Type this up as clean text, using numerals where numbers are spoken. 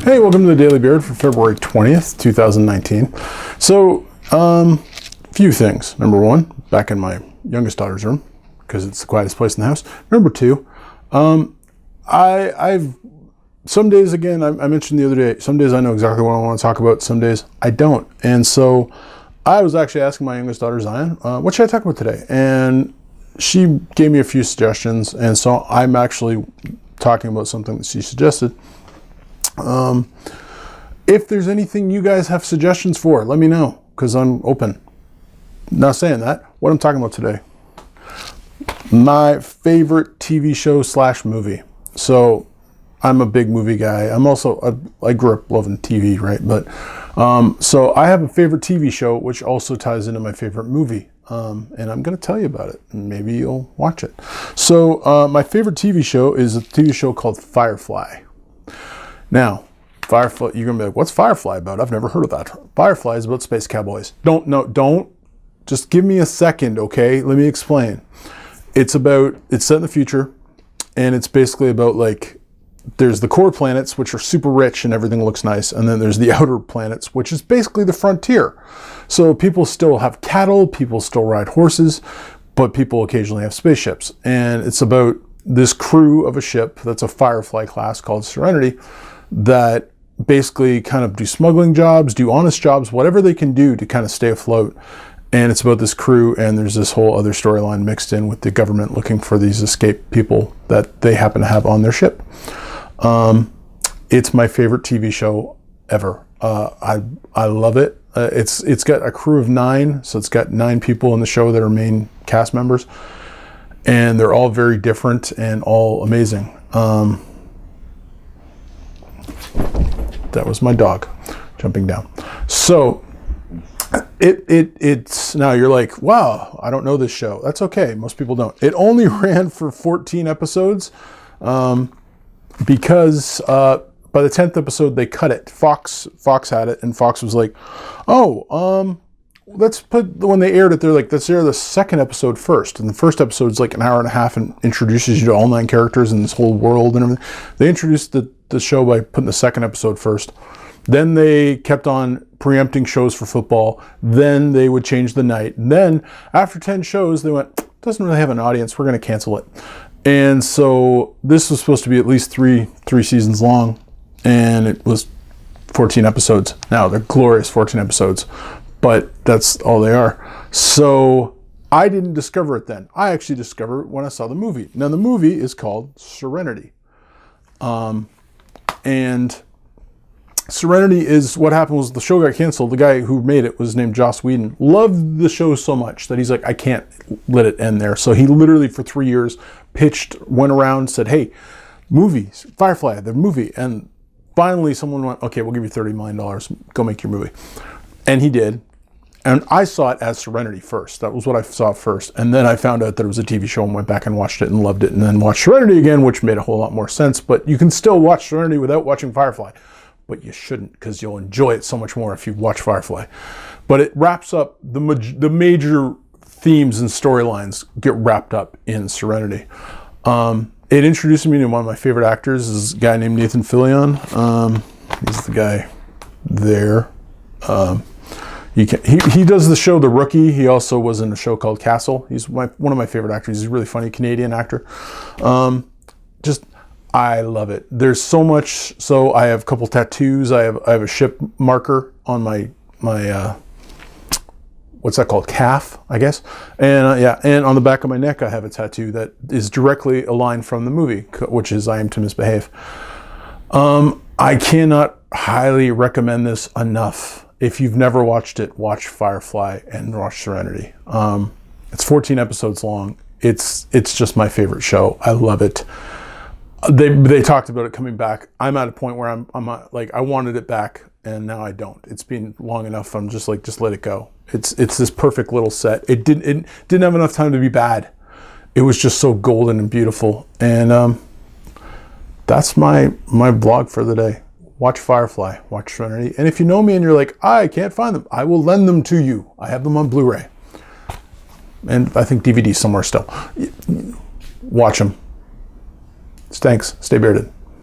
Hey, welcome to the Daily Beard for February 20th, 2019. So, few things. Number one, back in my youngest daughter's room, because it's the quietest place in the house. Number two, I've some days, again, I mentioned the other day, some days I know exactly what I want to talk about, some days I don't. And so I was actually asking my youngest daughter, Zion, what should I talk about today? And she gave me a few suggestions, and so I'm actually talking about something that she suggested. If there's anything you guys have suggestions for, let me know, because I'm open. Now saying that, what I'm talking about today, my favorite TV show / movie. So I'm a big movie guy. I'm also, I grew up loving TV, right? But, so I have a favorite TV show, which also ties into my favorite movie. And I'm going to tell you about it, and maybe you'll watch it. So, my favorite TV show is a TV show called Firefly. Now, Firefly, you're going to be like, what's Firefly about? I've never heard of that. Firefly is about space cowboys. Don't, just give me a second, okay? Let me explain. It's set in the future, and it's basically about, like, there's the core planets, which are super rich and everything looks nice, and then there's the outer planets, which is basically the frontier. So people still have cattle, people still ride horses, but people occasionally have spaceships. And it's about this crew of a ship that's a Firefly class called Serenity that basically kind of do smuggling jobs, do honest jobs, whatever they can do to kind of stay afloat. And it's about this crew, and there's this whole other storyline mixed in with the government looking for these escaped people that they happen to have on their ship. It's my favorite TV show ever. I love it. It's got a crew of 9, so it's got 9 people in the show that are main cast members, and they're all very different and all amazing. That was my dog jumping down. So it's now you're like, wow, I don't know this show. That's okay. Most people don't. It only ran for 14 episodes because by the 10th episode they cut it. Fox had it, and Fox was like, let's put, when they aired it, they're like, let's air the second episode first. And the first episode is like an hour and a half and introduces you to all 9 characters and this whole world and everything. They introduced the show by putting the second episode first. Then they kept on preempting shows for football. Then they would change the night. And then after 10 shows, they went, doesn't really have an audience, we're going to cancel it. And so this was supposed to be at least three seasons long, and it was 14 episodes. Now they're glorious 14 episodes, but that's all they are. So I didn't discover it then. I actually discovered it when I saw the movie. Now the movie is called Serenity. And Serenity is, what happened was the show got canceled. The guy who made it was named Joss Whedon. Loved the show so much that he's like, I can't let it end there. So he literally for 3 years went around, said, hey, movies, Firefly, the movie. And finally someone went, okay, we'll give you $30 million, go make your movie. And he did. And I saw it as Serenity first. That was what I saw first. And then I found out that it was a TV show and went back and watched it and loved it, and then watched Serenity again, which made a whole lot more sense. But you can still watch Serenity without watching Firefly. But you shouldn't, because you'll enjoy it so much more if you watch Firefly. But it wraps up, the major themes and storylines get wrapped up in Serenity. It introduced me to one of my favorite actors, is a guy named Nathan Fillion. He's the guy there. He does the show The Rookie. He also was in a show called Castle. He's one of my favorite actors. He's a really funny Canadian actor. I love it. There's so much. So I have a couple tattoos. I have a ship marker on my what's that called? Calf, I guess. And and on the back of my neck I have a tattoo that is directly a line from the movie, which is I am to misbehave. I cannot highly recommend this enough. If you've never watched it, watch Firefly and watch Serenity. It's 14 episodes long. It's just my favorite show. I love it. They talked about it coming back. I'm at a point where I'm like, I wanted it back, and now I don't. It's been long enough. I'm just like, just let it go. It's this perfect little set. It didn't have enough time to be bad. It was just so golden and beautiful. And that's my vlog for the day. Watch Firefly, watch Serenity. And if you know me and you're like, I can't find them, I will lend them to you. I have them on Blu-ray. And I think DVD somewhere still. Watch them. Thanks. Stay bearded.